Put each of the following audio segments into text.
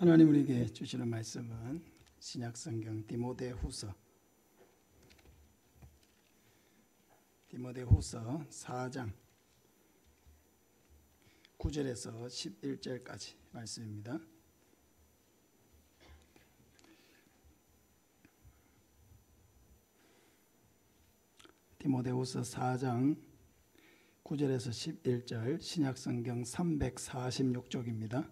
하나님 우리에게 주시는 말씀은 신약성경 디모데후서 4장 9절에서 11절까지 말씀입니다. 디모데후서 4장 9절에서 11절 신약성경 346쪽입니다.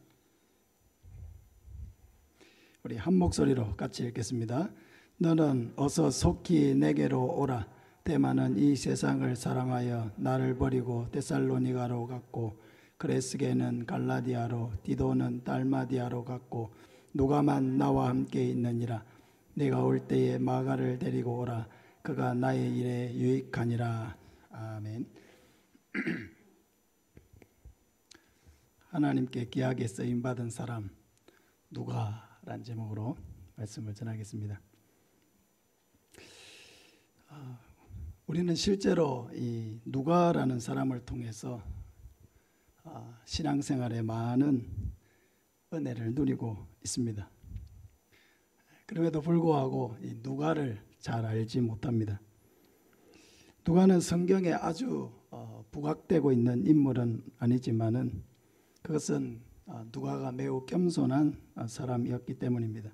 우리 한 목소리로 같이 읽겠습니다. 너는 어서 속히 내게로 오라. 데마는 이 세상을 사랑하여 나를 버리고 데살로니가로 갔고, 그레스게는 갈라디아로, 디도는 달마디아로 갔고, 누가만 나와 함께 있느니라. 내가 올 때에 마가를 데리고 오라. 그가 나의 일에 유익하니라. 아멘. 하나님께 귀하게 쓰임받은 사람 누가라는 제목으로 말씀을 전하겠습니다. 우리는 실제로 이 누가라는 사람을 통해서 신앙생활에 많은 은혜를 누리고 있습니다. 그럼에도 불구하고 이 누가를 잘 알지 못합니다. 누가는 성경에 아주 부각되고 있는 인물은 아니지만은 그것은 누가가 매우 겸손한 사람이었기 때문입니다.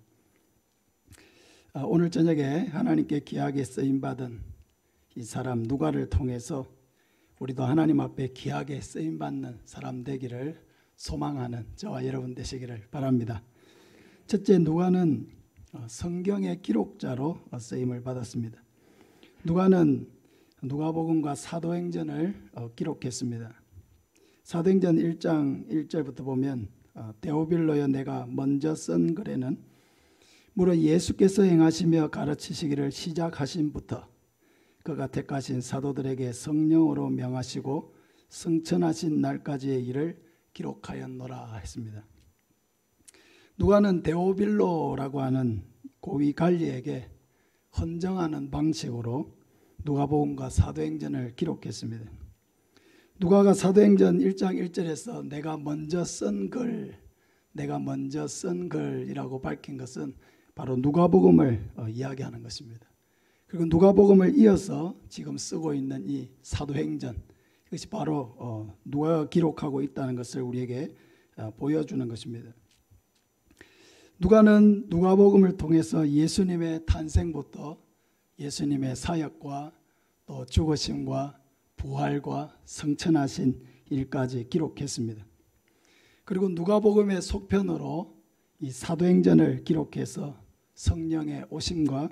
오늘 저녁에 하나님께 귀하게 쓰임받은 이 사람 누가를 통해서 우리도 하나님 앞에 귀하게 쓰임받는 사람 되기를 소망하는 저와 여러분 되시기를 바랍니다. 첫째, 누가는 성경의 기록자로 쓰임을 받았습니다. 누가는 누가복음과 사도행전을 기록했습니다. 사도행전 1장 1절부터 보면 데오빌로여 내가 먼저 쓴 글에는 무릇 예수께서 행하시며 가르치시기를 시작하신부터 그가 택하신 사도들에게 성령으로 명하시고 승천하신 날까지의 일을 기록하였노라 했습니다. 누가는 데오빌로라고 하는 고위 관리에게 헌정하는 방식으로 누가복음과 사도행전을 기록했습니다. 누가가 사도행전 1장 1절에서 내가 먼저 쓴 글이라고 밝힌 것은 바로 누가복음을 이야기하는 것입니다. 그리고 누가복음을 이어서 지금 쓰고 있는 이 사도행전, 이것이 바로 누가가 기록하고 있다는 것을 우리에게 보여주는 것입니다. 누가는 누가복음을 통해서 예수님의 탄생부터 예수님의 사역과 또 죽으심과 부활과 성천하신 일까지 기록했습니다. 그리고 누가복음의 속편으로 이 사도행전을 기록해서 성령의 오심과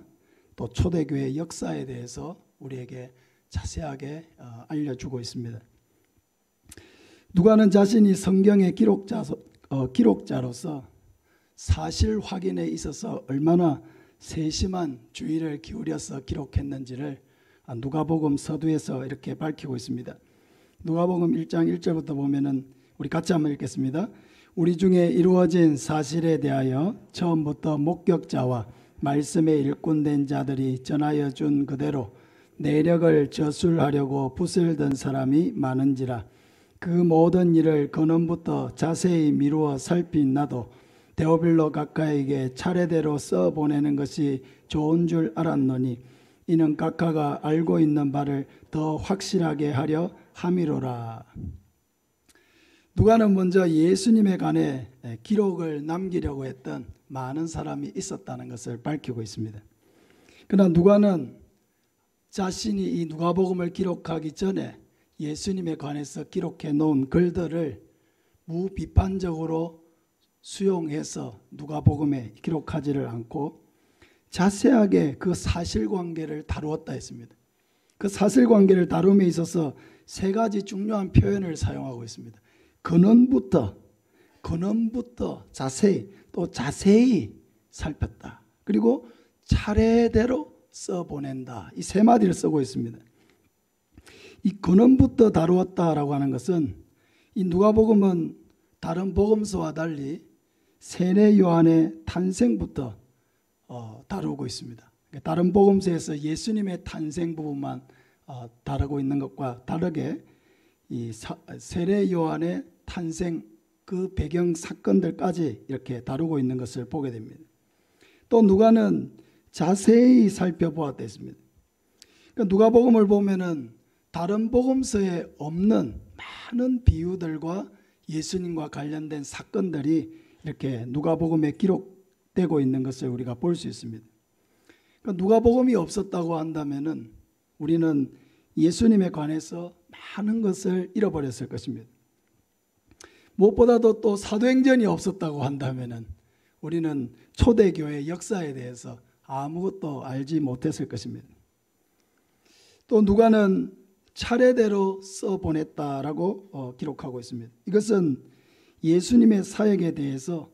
또 초대교회 역사에 대해서 우리에게 자세하게 알려주고 있습니다. 누가는 자신이 성경의 기록자로서 사실 확인에 있어서 얼마나 세심한 주의를 기울여서 기록했는지를 누가복음 서두에서 이렇게 밝히고 있습니다. 누가복음 1장 1절부터 보면은 우리 같이 한번 읽겠습니다. 우리 중에 이루어진 사실에 대하여 처음부터 목격자와 말씀에 일꾼된 자들이 전하여 준 그대로 내력을 저술하려고 붓을 사람이 많은지라. 그 모든 일을 근원부터 자세히 미루어 살핀 나도 데오빌로 각하에게 차례대로 써보내는 것이 좋은 줄 알았노니 이는 각하가 알고 있는 바를 더 확실하게 하려 함이로라. 누가는 먼저 예수님에 관해 기록을 남기려고 했던 많은 사람이 있었다는 것을 밝히고 있습니다. 그러나 누가는 자신이 이 누가복음을 기록하기 전에 예수님에 관해서 기록해 놓은 글들을 무비판적으로 수용해서 누가복음에 기록하지를 않고 자세하게 그 사실관계를 다루었다 했습니다. 그 사실관계를 다룸에 있어서 세 가지 중요한 표현을 사용하고 있습니다. 근원부터 자세히 또 자세히 살폈다. 그리고 차례대로 써보낸다. 이 세 마디를 쓰고 있습니다. 이 근원부터 다루었다라고 하는 것은 이 누가복음은 다른 복음서와 달리 세례 요한의 탄생부터 다루고 있습니다. 다른 복음서에서 예수님의 탄생 부분만 다루고 있는 것과 다르게 이 세례 요한의 탄생 그 그 배경 사건들까지 이렇게 다루고 있는 것을 보게 됩니다. 또 누가는 자세히 살펴보았다 했습니다. 그러니까 누가복음을 보면은 다른 복음서에 없는 많은 비유들과 예수님과 관련된 사건들이 이렇게 누가복음에 기록되고 있는 것을 우리가 볼 수 있습니다. 그러니까 누가복음이 없었다고 한다면은 우리는 예수님에 관해서 많은 것을 잃어버렸을 것입니다. 무엇보다도 또 사도행전이 없었다고 한다면은 우리는 초대교회 역사에 대해서 아무것도 알지 못했을 것입니다. 또 누가는 차례대로 써보냈다라고 기록하고 있습니다. 이것은 예수님의 사역에 대해서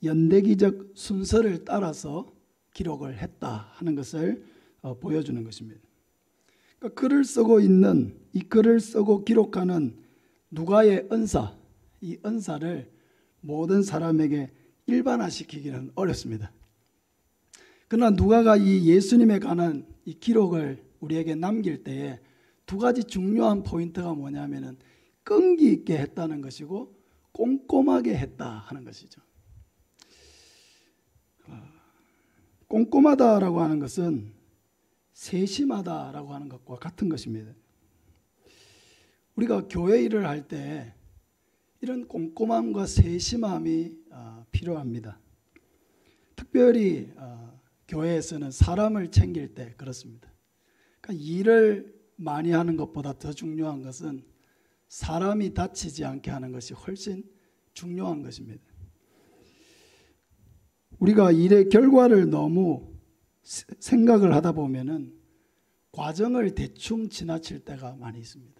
연대기적 순서를 따라서 기록을 했다 하는 것을 보여주는 것입니다. 그러니까 글을 쓰고 있는 이 글을 쓰고 기록하는 누가의 은사, 이 은사를 모든 사람에게 일반화시키기는 어렵습니다. 그러나 누가가 이 예수님에 관한 이 기록을 우리에게 남길 때에 두 가지 중요한 포인트가 뭐냐면은 끈기 있게 했다는 것이고 꼼꼼하게 했다 하는 것이죠. 꼼꼼하다라고 하는 것은 세심하다라고 하는 것과 같은 것입니다. 우리가 교회 일을 할 때 이런 꼼꼼함과 세심함이 필요합니다. 특별히 교회에서는 사람을 챙길 때 그렇습니다. 그러니까 일을 많이 하는 것보다 더 중요한 것은 사람이 다치지 않게 하는 것이 훨씬 중요한 것입니다. 우리가 일의 결과를 너무 생각을 하다 보면은 과정을 대충 지나칠 때가 많이 있습니다.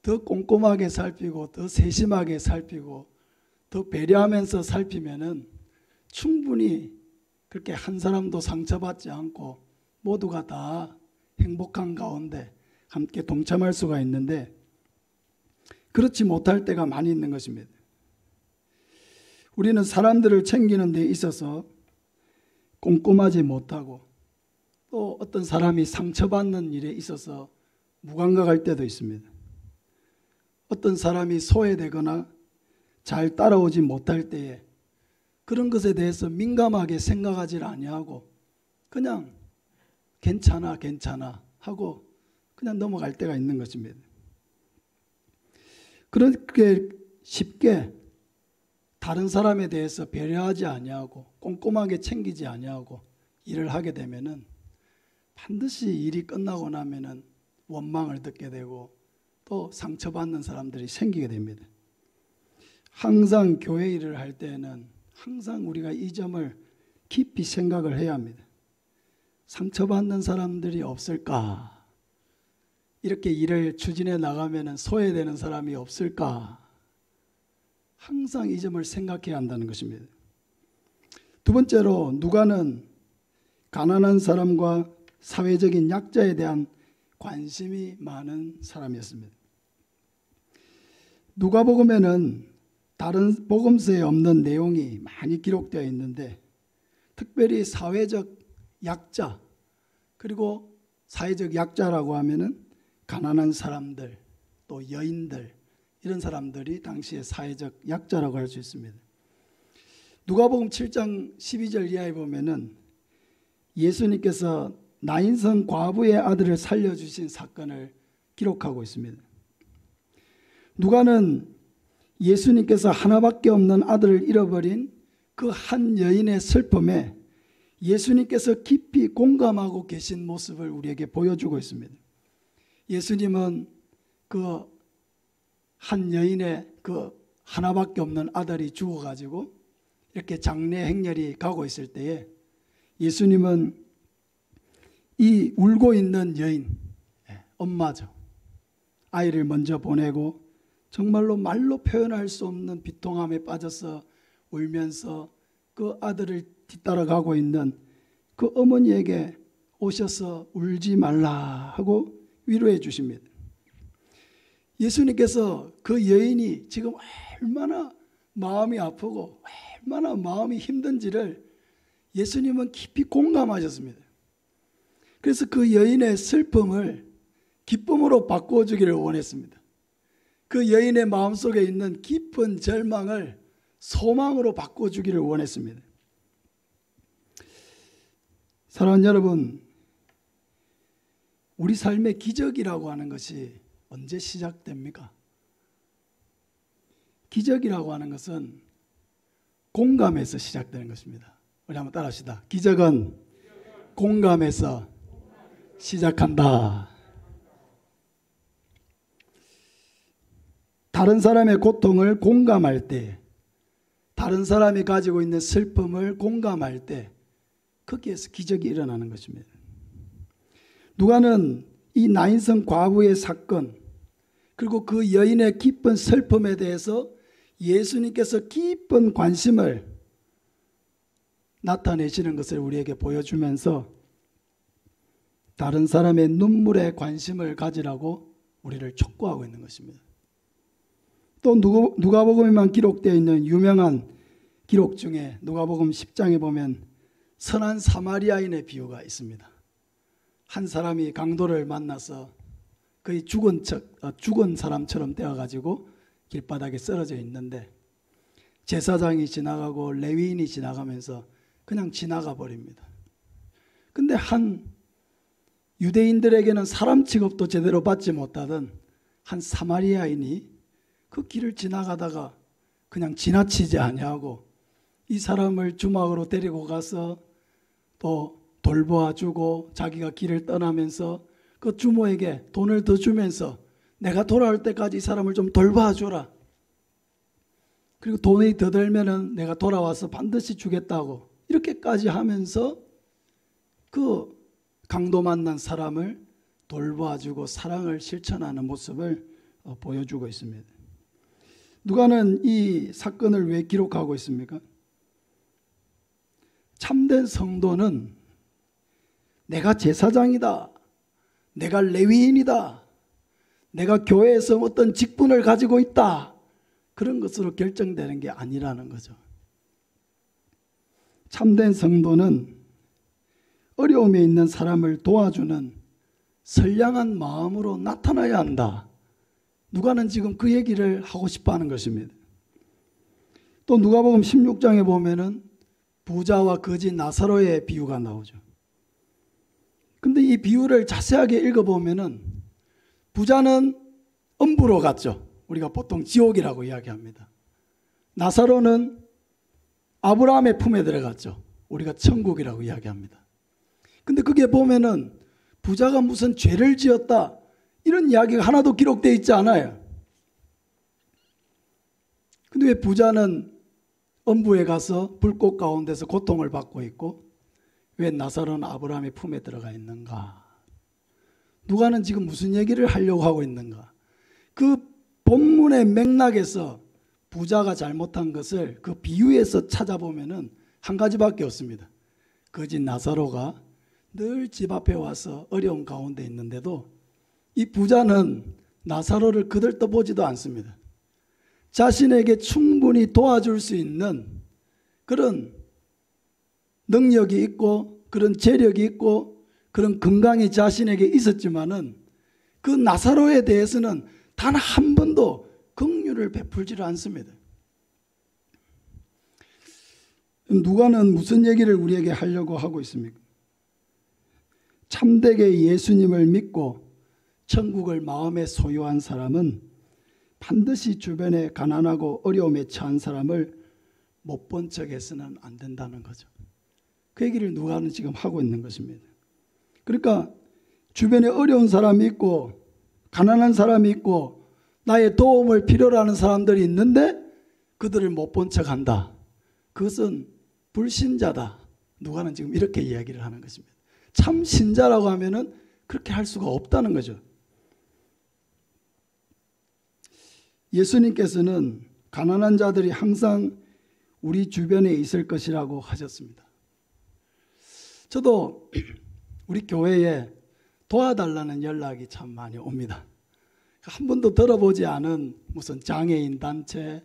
더 꼼꼼하게 살피고 더 세심하게 살피고 더 배려하면서 살피면은 충분히 그렇게 한 사람도 상처받지 않고 모두가 다 행복한 가운데 함께 동참할 수가 있는데 그렇지 못할 때가 많이 있는 것입니다. 우리는 사람들을 챙기는 데 있어서 꼼꼼하지 못하고 또 어떤 사람이 상처받는 일에 있어서 무감각할 때도 있습니다. 어떤 사람이 소외되거나 잘 따라오지 못할 때에 그런 것에 대해서 민감하게 생각하지 아니하고 그냥 괜찮아 하고 그냥 넘어갈 때가 있는 것입니다. 그렇게 쉽게 다른 사람에 대해서 배려하지 아니하고 꼼꼼하게 챙기지 아니하고 일을 하게 되면은 반드시 일이 끝나고 나면은 원망을 듣게 되고 또 상처받는 사람들이 생기게 됩니다. 항상 교회 일을 할 때는 항상 우리가 이 점을 깊이 생각을 해야 합니다. 상처받는 사람들이 없을까? 이렇게 일을 추진해 나가면 소외되는 사람이 없을까? 항상 이 점을 생각해야 한다는 것입니다. 두 번째로 누가는 가난한 사람과 사회적인 약자에 대한 관심이 많은 사람이었습니다. 누가복음에는 다른 복음서에 없는 내용이 많이 기록되어 있는데 특별히 사회적 약자 그리고 사회적 약자라고 하면은 가난한 사람들 또 여인들 이런 사람들이 당시의 사회적 약자라고 할 수 있습니다. 누가복음 7장 12절 이하에 보면은 예수님께서 나인성 과부의 아들을 살려주신 사건을 기록하고 있습니다. 누가는 예수님께서 하나밖에 없는 아들을 잃어버린 그 한 여인의 슬픔에 예수님께서 깊이 공감하고 계신 모습을 우리에게 보여주고 있습니다. 예수님은 그 한 여인의 그 하나밖에 없는 아들이 죽어가지고 이렇게 장례 행렬이 가고 있을 때에 예수님은 이 울고 있는 여인, 엄마죠. 아이를 먼저 보내고 정말로 말로 표현할 수 없는 비통함에 빠져서 울면서 그 아들을 뒤따라가고 있는 그 어머니에게 오셔서 울지 말라 하고 위로해 주십니다. 예수님께서 그 여인이 지금 얼마나 마음이 아프고 얼마나 마음이 힘든지를 예수님은 깊이 공감하셨습니다. 그래서 그 여인의 슬픔을 기쁨으로 바꾸어 주기를 원했습니다. 그 여인의 마음속에 있는 깊은 절망을 소망으로 바꿔주기를 원했습니다. 사랑하는 여러분, 우리 삶의 기적이라고 하는 것이 언제 시작됩니까? 기적이라고 하는 것은 공감에서 시작되는 것입니다. 우리 한번 따라 합시다. 기적은 공감에서 시작한다. 다른 사람의 고통을 공감할 때, 다른 사람이 가지고 있는 슬픔을 공감할 때 거기에서 기적이 일어나는 것입니다. 누가는 이 나인성 과부의 사건 그리고 그 여인의 깊은 슬픔에 대해서 예수님께서 깊은 관심을 나타내시는 것을 우리에게 보여주면서 다른 사람의 눈물에 관심을 가지라고 우리를 촉구하고 있는 것입니다. 또 누가복음에만 기록되어 있는 유명한 기록 중에 누가복음 10장에 보면 선한 사마리아인의 비유가 있습니다. 한 사람이 강도를 만나서 거의 죽은 사람처럼 되어가지고 길바닥에 쓰러져 있는데 제사장이 지나가고 레위인이 지나가면서 그냥 지나가 버립니다. 근데 한 유대인들에게는 사람 취급도 제대로 받지 못하던 한 사마리아인이 그 길을 지나가다가 그냥 지나치지 아니하고 이 사람을 주막으로 데리고 가서 또 돌보아주고 자기가 길을 떠나면서 그 주모에게 돈을 더 주면서 내가 돌아올 때까지 이 사람을 좀 돌봐주라. 그리고 돈이 더 들면은 내가 돌아와서 반드시 주겠다고 이렇게까지 하면서 그 강도 만난 사람을 돌봐주고 사랑을 실천하는 모습을 보여주고 있습니다. 누가는 이 사건을 왜 기록하고 있습니까? 참된 성도는 내가 제사장이다, 내가 레위인이다, 내가 교회에서 어떤 직분을 가지고 있다, 그런 것으로 결정되는 게 아니라는 거죠. 참된 성도는 어려움에 있는 사람을 도와주는 선량한 마음으로 나타나야 한다. 누가는 지금 그 얘기를 하고 싶어 하는 것입니다. 또 누가복음 16장에 보면은 부자와 거지 나사로의 비유가 나오죠. 근데 이 비유를 자세하게 읽어보면은 부자는 음부로 갔죠. 우리가 보통 지옥이라고 이야기합니다. 나사로는 아브라함의 품에 들어갔죠. 우리가 천국이라고 이야기합니다. 근데 그게 보면은 부자가 무슨 죄를 지었다 이런 이야기가 하나도 기록되어 있지 않아요. 근데 왜 부자는 음부에 가서 불꽃 가운데서 고통을 받고 있고 왜 나사로는 아브라함의 품에 들어가 있는가? 누가는 지금 무슨 얘기를 하려고 하고 있는가? 그 본문의 맥락에서 부자가 잘못한 것을 그 비유에서 찾아보면은 한 가지밖에 없습니다. 거짓 나사로가 늘 집 앞에 와서 어려운 가운데 있는데도 이 부자는 나사로를 거들떠보지도 않습니다. 자신에게 충분히 도와줄 수 있는 그런 능력이 있고 그런 재력이 있고 그런 건강이 자신에게 있었지만은 그 나사로에 대해서는 단 한 번도 긍휼을 베풀지를 않습니다. 누가는 무슨 얘기를 우리에게 하려고 하고 있습니까? 참되게 예수님을 믿고 천국을 마음에 소유한 사람은 반드시 주변에 가난하고 어려움에 처한 사람을 못 본 척해서는 안 된다는 거죠. 그 얘기를 누가는 지금 하고 있는 것입니다. 그러니까 주변에 어려운 사람이 있고 가난한 사람이 있고 나의 도움을 필요로 하는 사람들이 있는데 그들을 못 본 척한다. 그것은 불신자다. 누가는 지금 이렇게 이야기를 하는 것입니다. 참 신자라고 하면은 그렇게 할 수가 없다는 거죠. 예수님께서는 가난한 자들이 항상 우리 주변에 있을 것이라고 하셨습니다. 저도 우리 교회에 도와달라는 연락이 참 많이 옵니다. 한 번도 들어보지 않은 무슨 장애인 단체,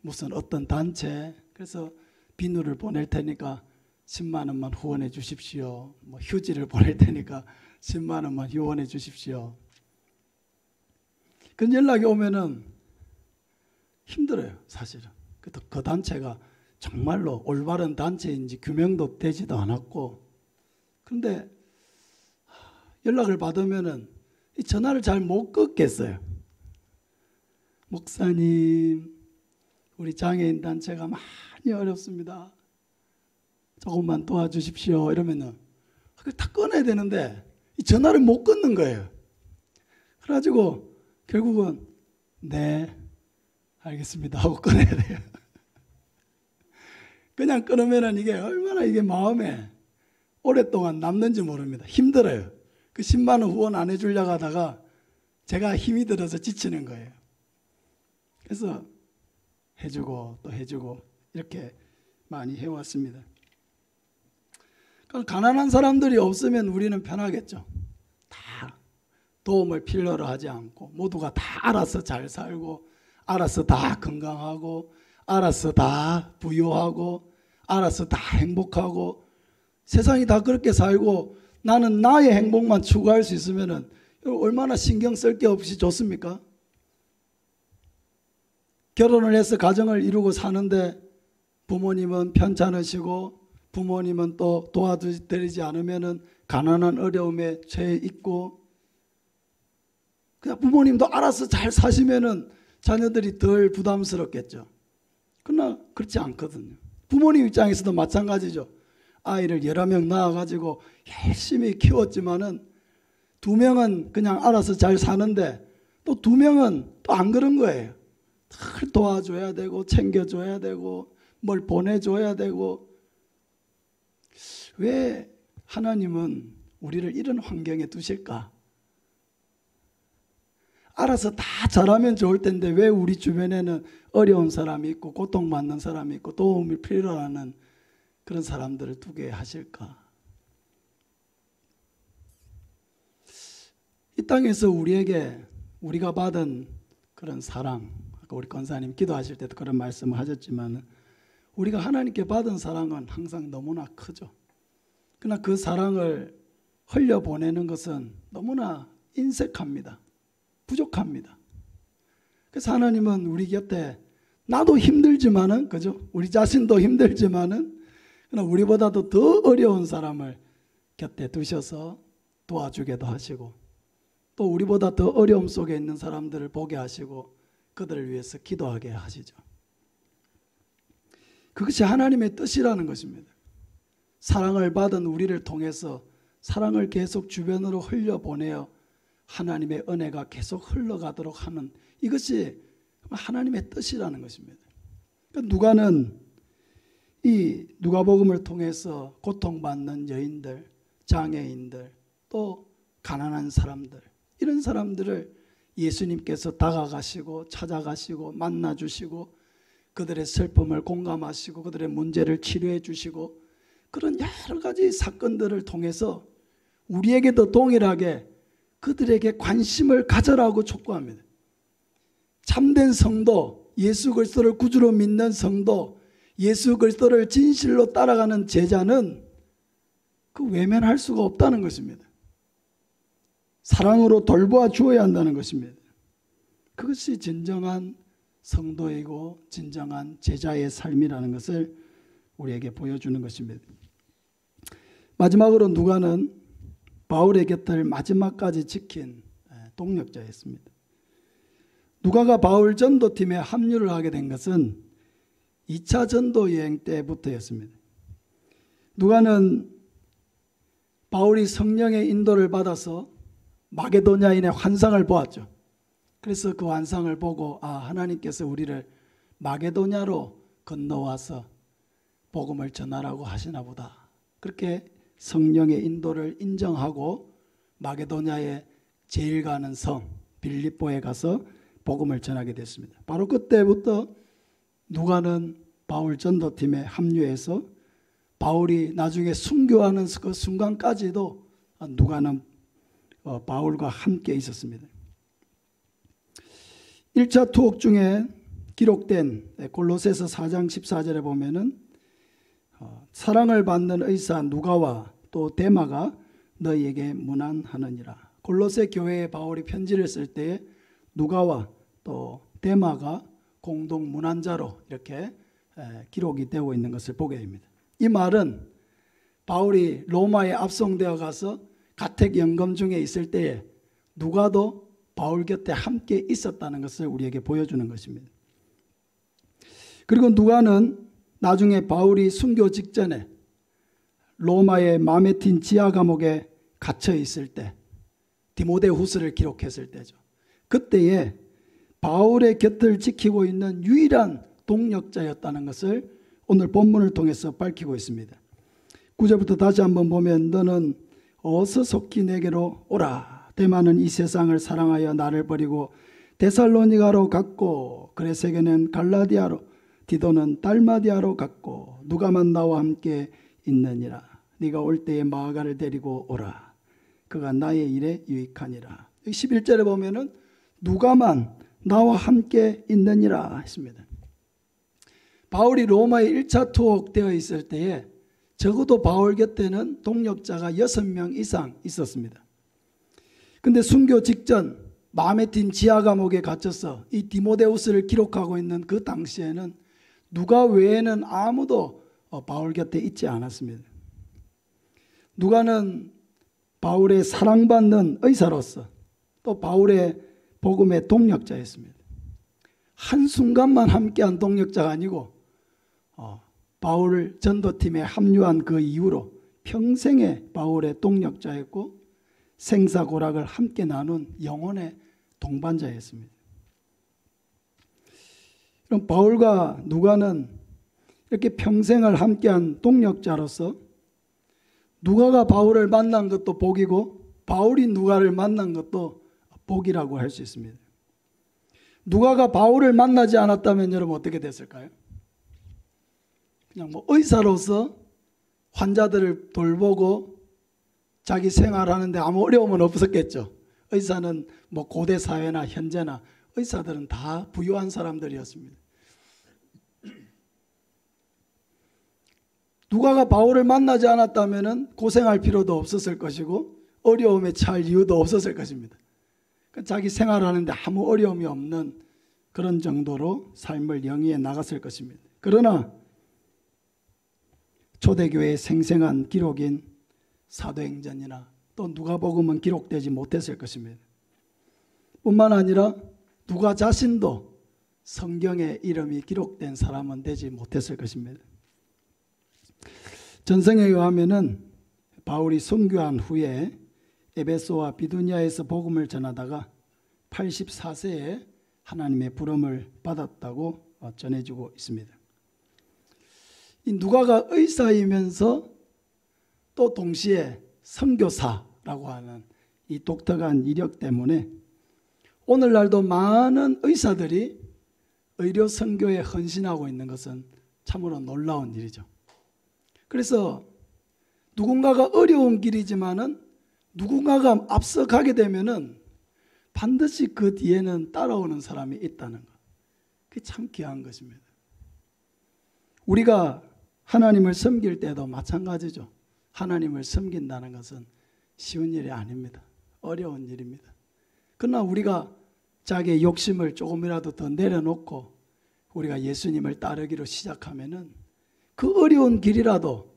무슨 어떤 단체, 그래서 비누를 보낼 테니까 10만 원만 후원해 주십시오. 뭐 휴지를 보낼 테니까 10만 원만 후원해 주십시오. 그런 연락이 오면은 힘들어요, 사실은. 그 단체가 정말로 올바른 단체인지 규명도 되지도 않았고, 그런데 연락을 받으면은 이 전화를 잘 못 끊겠어요. 목사님, 우리 장애인 단체가 많이 어렵습니다. 조금만 도와주십시오. 이러면은 그걸 다 끊어야 되는데 이 전화를 못 끊는 거예요. 그래가지고 결국은 네, 알겠습니다 하고 끊어야 돼요. 그냥 끊으면은 이게 얼마나 이게 마음에 오랫동안 남는지 모릅니다. 힘들어요. 그 10만 원 후원 안 해주려고 하다가 제가 힘이 들어서 지치는 거예요. 그래서 해주고 또 해주고 이렇게 많이 해왔습니다. 그러니까 가난한 사람들이 없으면 우리는 편하겠죠. 다 도움을 필요로 하지 않고 모두가 다 알아서 잘 살고 알아서 다 건강하고 알아서 다 부유하고 알아서 다 행복하고 세상이 다 그렇게 살고 나는 나의 행복만 추구할 수 있으면 얼마나 신경 쓸 게 없이 좋습니까? 결혼을 해서 가정을 이루고 사는데 부모님은 편찮으시고 부모님은 또 도와드리지 않으면 가난한 어려움에 처해 있고 그냥 부모님도 알아서 잘 사시면 자녀들이 덜 부담스럽겠죠. 그러나 그렇지 않거든요. 부모님 입장에서도 마찬가지죠. 아이를 여러 명 낳아가지고 열심히 키웠지만은 2명은 그냥 알아서 잘 사는데 또 2명은 또 안 그런 거예요. 늘 도와줘야 되고 챙겨줘야 되고 뭘 보내줘야 되고. 왜 하나님은 우리를 이런 환경에 두실까? 알아서 다 잘하면 좋을 텐데 왜 우리 주변에는 어려운 사람이 있고 고통받는 사람이 있고 도움이 필요하는 그런 사람들을 두게 하실까? 이 땅에서 우리에게 우리가 받은 그런 사랑, 아까 우리 권사님 기도하실 때도 그런 말씀을 하셨지만 우리가 하나님께 받은 사랑은 항상 너무나 크죠. 그러나 그 사랑을 흘려보내는 것은 너무나 인색합니다. 부족합니다. 그래서 하나님은 우리 곁에 나도 힘들지만은 그죠? 우리 자신도 힘들지만은 그러나 우리보다도 더 어려운 사람을 곁에 두셔서 도와주기도 하시고 또 우리보다 더 어려움 속에 있는 사람들을 보게 하시고 그들을 위해서 기도하게 하시죠. 그것이 하나님의 뜻이라는 것입니다. 사랑을 받은 우리를 통해서 사랑을 계속 주변으로 흘려보내어 하나님의 은혜가 계속 흘러가도록 하는 이것이 하나님의 뜻이라는 것입니다. 누가는 이 누가복음을 통해서 고통받는 여인들, 장애인들, 또 가난한 사람들 이런 사람들을 예수님께서 다가가시고 찾아가시고 만나주시고 그들의 슬픔을 공감하시고 그들의 문제를 치료해 주시고 그런 여러 가지 사건들을 통해서 우리에게도 동일하게 그들에게 관심을 가져라고 촉구합니다. 참된 성도, 예수 그리스도를 구주로 믿는 성도, 예수 그리스도를 진실로 따라가는 제자는 그 외면할 수가 없다는 것입니다. 사랑으로 돌보아 주어야 한다는 것입니다. 그것이 진정한 성도이고 진정한 제자의 삶이라는 것을 우리에게 보여주는 것입니다. 마지막으로 누가는 바울의 곁을 마지막까지 지킨 동력자였습니다. 누가가 바울 전도팀에 합류를 하게 된 것은 2차 전도 여행 때부터였습니다. 누가는 바울이 성령의 인도를 받아서 마게도냐인의 환상을 보았죠. 그래서 그 환상을 보고 하나님께서 우리를 마게도냐로 건너와서 복음을 전하라고 하시나 보다. 그렇게 성령의 인도를 인정하고 마게도냐의 제일 가는 성 빌립보에 가서 복음을 전하게 됐습니다. 바로 그때부터 누가는 바울 전도팀에 합류해서 바울이 나중에 순교하는 그 순간까지도 누가는 바울과 함께 있었습니다. 1차 투옥 중에 기록된 골로새서 4장 14절에 보면은 사랑을 받는 의사 누가와 또 데마가 너희에게 문안하느니라. 골로새 교회에 바울이 편지를 쓸 때에 누가와 또 데마가 공동 문안자로 이렇게 기록이 되고 있는 것을 보게 됩니다. 이 말은 바울이 로마에 압송되어 가서 가택 연금 중에 있을 때에 누가도 바울 곁에 함께 있었다는 것을 우리에게 보여주는 것입니다. 그리고 누가는 나중에 바울이 순교 직전에 로마의 마메틴 지하 감옥에 갇혀 있을 때 디모데후서를 기록했을 때죠. 그때에 바울의 곁을 지키고 있는 유일한 동역자였다는 것을 오늘 본문을 통해서 밝히고 있습니다. 9절부터 다시 한번 보면 너는 어서 속히 내게로 오라. 데마는 이 세상을 사랑하여 나를 버리고 데살로니가로 갔고 그레세게는 갈라디아로 디도는 달마디아로 갔고 누가만 나와 함께 있느니라. 네가 올 때에 마가를 데리고 오라. 그가 나의 일에 유익하니라. 11절에 보면은 누가만 나와 함께 있느니라 했습니다. 바울이 로마에 1차 투옥되어 있을 때에 적어도 바울 곁에는 동역자가 6명 이상 있었습니다. 근데 순교 직전 마메틴 지하 감옥에 갇혀서 이 디모데후서를 기록하고 있는 그 당시에는 누가 외에는 아무도 바울 곁에 있지 않았습니다. 누가는 바울의 사랑받는 의사로서 또 바울의 복음의 동역자였습니다. 한순간만 함께한 동역자가 아니고 바울 전도팀에 합류한 그 이후로 평생의 바울의 동역자였고 생사고락을 함께 나눈 영혼의 동반자였습니다. 그럼 바울과 누가는 이렇게 평생을 함께한 동역자로서 누가가 바울을 만난 것도 복이고 바울이 누가를 만난 것도 복이라고 할 수 있습니다. 누가가 바울을 만나지 않았다면 여러분 어떻게 됐을까요? 그냥 의사로서 환자들을 돌보고 자기 생활하는데 아무 어려움은 없었겠죠. 의사는 고대 사회나 현재나 의사들은 다 부유한 사람들이었습니다. 누가가 바울을 만나지 않았다면 고생할 필요도 없었을 것이고 어려움에 처할 이유도 없었을 것입니다. 자기 생활하는데 아무 어려움이 없는 그런 정도로 삶을 영위해 나갔을 것입니다. 그러나 초대교회의 생생한 기록인 사도행전이나 또 누가복음은 기록되지 못했을 것입니다. 뿐만 아니라 누가 자신도 성경에 이름이 기록된 사람은 되지 못했을 것입니다. 전성에 의하면은 바울이 순교한 후에 에베소와 비두니아에서 복음을 전하다가 84세에 하나님의 부름을 받았다고 전해지고 있습니다. 이 누가가 의사이면서 또 동시에 선교사라고 하는 이 독특한 이력 때문에 오늘날도 많은 의사들이 의료 선교에 헌신하고 있는 것은 참으로 놀라운 일이죠. 그래서 누군가가 어려운 길이지만은 누군가가 앞서 가게 되면은 반드시 그 뒤에는 따라오는 사람이 있다는 것. 그게 참 귀한 것입니다. 우리가 하나님을 섬길 때도 마찬가지죠. 하나님을 섬긴다는 것은 쉬운 일이 아닙니다. 어려운 일입니다. 그러나 우리가 자기의 욕심을 조금이라도 더 내려놓고 우리가 예수님을 따르기로 시작하면은 그 어려운 길이라도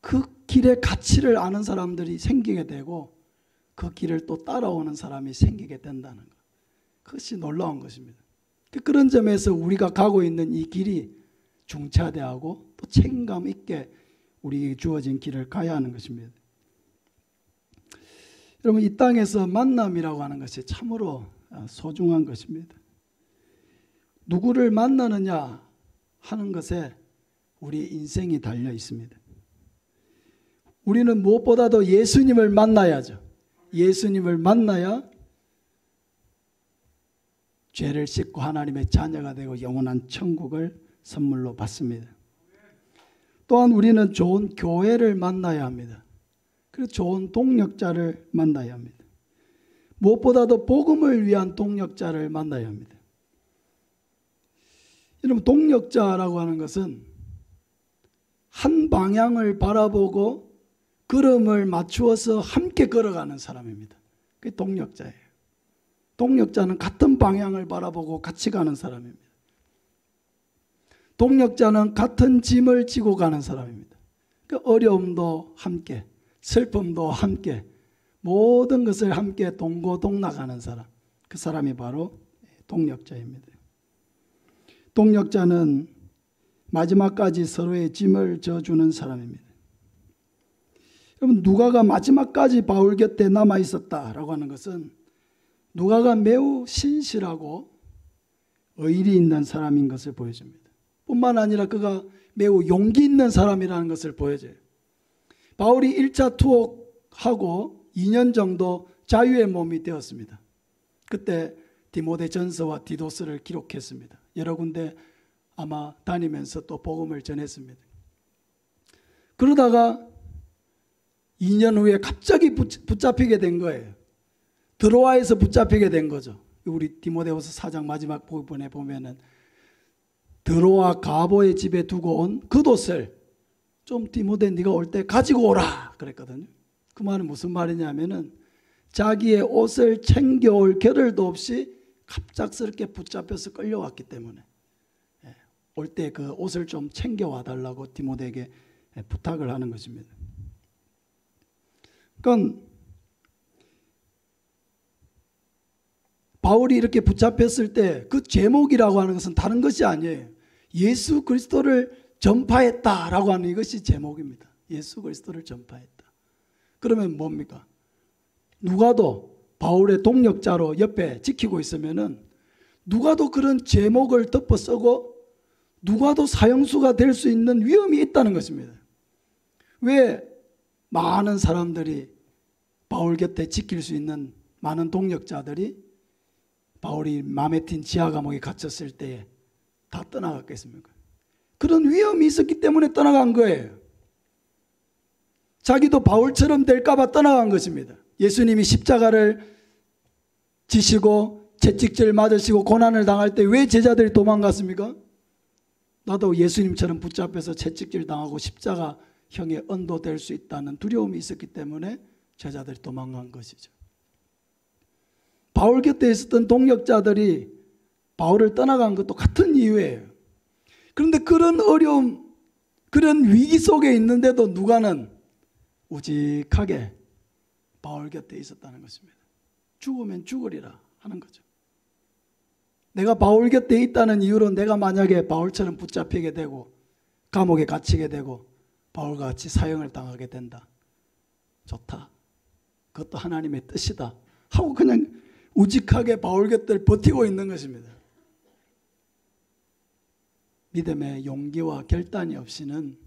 그 길의 가치를 아는 사람들이 생기게 되고 그 길을 또 따라오는 사람이 생기게 된다는 것. 그것이 놀라운 것입니다. 그런 점에서 우리가 가고 있는 이 길이 중차대하고 또 책임감 있게 우리에게 주어진 길을 가야 하는 것입니다. 여러분, 이 땅에서 만남이라고 하는 것이 참으로 소중한 것입니다. 누구를 만나느냐 하는 것에 우리 인생이 달려 있습니다. 우리는 무엇보다도 예수님을 만나야죠. 예수님을 만나야 죄를 씻고 하나님의 자녀가 되고 영원한 천국을 선물로 받습니다. 또한 우리는 좋은 교회를 만나야 합니다. 그리고 좋은 동역자를 만나야 합니다. 무엇보다도 복음을 위한 동역자를 만나야 합니다. 여러분, 동역자라고 하는 것은 한 방향을 바라보고 걸음을 맞추어서 함께 걸어가는 사람입니다. 그게 동역자예요. 동역자는 같은 방향을 바라보고 같이 가는 사람입니다. 동력자는 같은 짐을 지고 가는 사람입니다. 그 어려움도 함께, 슬픔도 함께, 모든 것을 함께 동고동락하는 사람, 그 사람이 바로 동력자입니다. 동력자는 마지막까지 서로의 짐을 져주는 사람입니다. 여러분, 누가가 마지막까지 바울 곁에 남아 있었다라고 하는 것은 누가가 매우 신실하고 의리 있는 사람인 것을 보여줍니다. 뿐만 아니라 그가 매우 용기 있는 사람이라는 것을 보여줘요. 바울이 1차 투옥하고 2년 정도 자유의 몸이 되었습니다. 그때 디모데전서와 디도스를 기록했습니다. 여러 군데 아마 다니면서 또 복음을 전했습니다. 그러다가 2년 후에 갑자기 붙잡히게 된 거예요. 드로아에서 붙잡히게 된 거죠. 우리 디모데후서 4장 마지막 부분에 보면은 드로아 가보의 집에 두고 온 겉옷을 좀 디모데 네가 올 때 가지고 오라 그랬거든요. 그 말은 무슨 말이냐면은 자기의 옷을 챙겨올 겨를도 없이 갑작스럽게 붙잡혀서 끌려왔기 때문에 올 때 그 옷을 좀 챙겨와 달라고 디모데에게 부탁을 하는 것입니다. 그러니까 바울이 이렇게 붙잡혔을 때 그 제목이라고 하는 것은 다른 것이 아니에요. 예수 그리스도를 전파했다라고 하는 이것이 제목입니다. 예수 그리스도를 전파했다. 그러면 뭡니까? 누가도 바울의 동력자로 옆에 지키고 있으면은 누가도 그런 제목을 덮어 쓰고 누가도 사형수가 될 수 있는 위험이 있다는 것입니다. 왜 많은 사람들이 바울 곁에 지킬 수 있는 많은 동력자들이 바울이 마메틴 지하 감옥에 갇혔을 때에 다 떠나갔겠습니까? 그런 위험이 있었기 때문에 떠나간 거예요. 자기도 바울처럼 될까 봐 떠나간 것입니다. 예수님이 십자가를 지시고 채찍질 맞으시고 고난을 당할 때 왜 제자들이 도망갔습니까? 나도 예수님처럼 붙잡혀서 채찍질 당하고 십자가형에 언도될 수 있다는 두려움이 있었기 때문에 제자들이 도망간 것이죠. 바울 곁에 있었던 동력자들이 바울을 떠나간 것도 같은 이유예요. 그런데 그런 어려움, 그런 위기 속에 있는데도 누가는 우직하게 바울 곁에 있었다는 것입니다. 죽으면 죽으리라 하는 거죠. 내가 바울 곁에 있다는 이유로 내가 만약에 바울처럼 붙잡히게 되고 감옥에 갇히게 되고 바울과 같이 사형을 당하게 된다. 좋다. 그것도 하나님의 뜻이다. 하고 그냥 우직하게 바울 곁을 버티고 있는 것입니다. 믿음의 용기와 결단이 없이는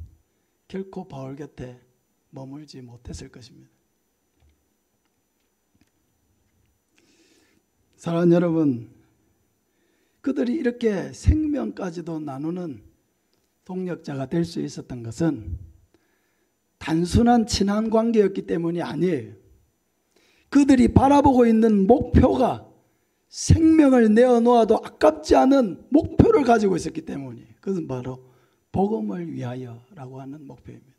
결코 바울 곁에 머물지 못했을 것입니다. 사랑하는 여러분, 그들이 이렇게 생명까지도 나누는 동력자가 될 수 있었던 것은 단순한 친한 관계였기 때문이 아니에요. 그들이 바라보고 있는 목표가 생명을 내어놓아도 아깝지 않은 목표를 가지고 있었기 때문이에요. 그것은 바로 복음을 위하여라고 하는 목표입니다.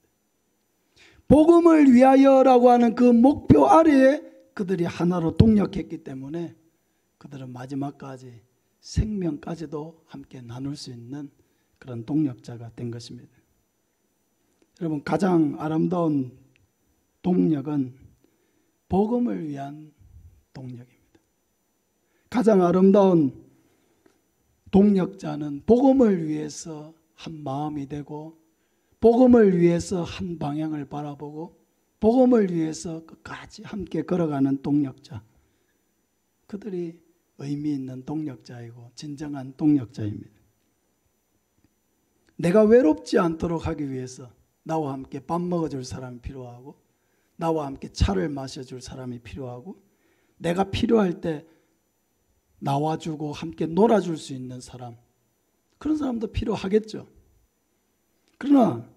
복음을 위하여라고 하는 그 목표 아래에 그들이 하나로 동력했기 때문에 그들은 마지막까지 생명까지도 함께 나눌 수 있는 그런 동력자가 된 것입니다. 여러분, 가장 아름다운 동력은 복음을 위한 동력입니다. 가장 아름다운 동력자는 복음을 위해서 한 마음이 되고 복음을 위해서 한 방향을 바라보고 복음을 위해서 끝까지 함께 걸어가는 동력자. 그들이 의미 있는 동력자이고 진정한 동력자입니다. 내가 외롭지 않도록 하기 위해서 나와 함께 밥 먹어줄 사람이 필요하고 나와 함께 차를 마셔줄 사람이 필요하고 내가 필요할 때 나와주고 함께 놀아줄 수 있는 사람, 그런 사람도 필요하겠죠. 그러나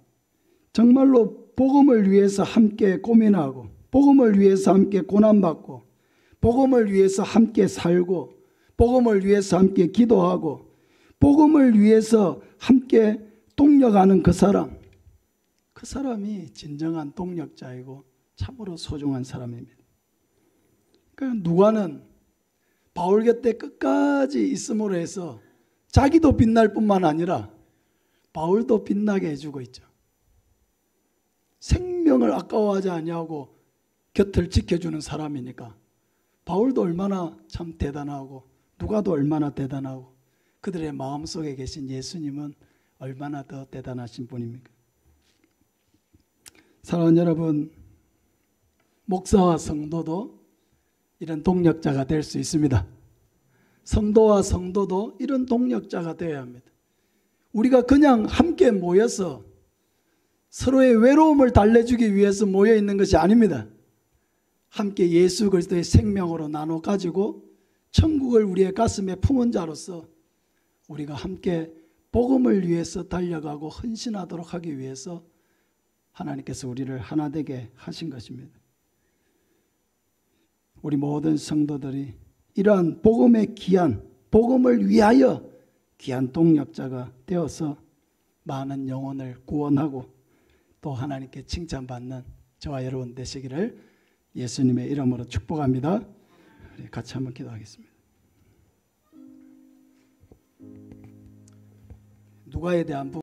정말로 복음을 위해서 함께 고민하고 복음을 위해서 함께 고난받고 복음을 위해서 함께 살고 복음을 위해서 함께 기도하고 복음을 위해서 함께 동력하는 그 사람이 진정한 동력자이고 참으로 소중한 사람입니다. 그러니까 누가는 바울 곁에 끝까지 있음으로 해서 자기도 빛날 뿐만 아니라 바울도 빛나게 해주고 있죠. 생명을 아까워하지 아니하고 곁을 지켜주는 사람이니까 바울도 얼마나 참 대단하고 누가도 얼마나 대단하고 그들의 마음속에 계신 예수님은 얼마나 더 대단하신 분입니까? 사랑하는 여러분, 목사와 성도도 이런 동력자가 될 수 있습니다. 성도와 성도도 이런 동력자가 되어야 합니다. 우리가 그냥 함께 모여서 서로의 외로움을 달래주기 위해서 모여 있는 것이 아닙니다. 함께 예수 그리스도의 생명으로 나눠 가지고 천국을 우리의 가슴에 품은 자로서 우리가 함께 복음을 위해서 달려가고 헌신하도록 하기 위해서 하나님께서 우리를 하나 되게 하신 것입니다. 우리 모든 성도들이 이러한 복음의 귀한, 복음을 위하여 귀한 동력자가 되어서 많은 영혼을 구원하고 또 하나님께 칭찬받는 저와 여러분 되시기를 예수님의 이름으로 축복합니다. 같이 한번 기도하겠습니다. 누가에 대한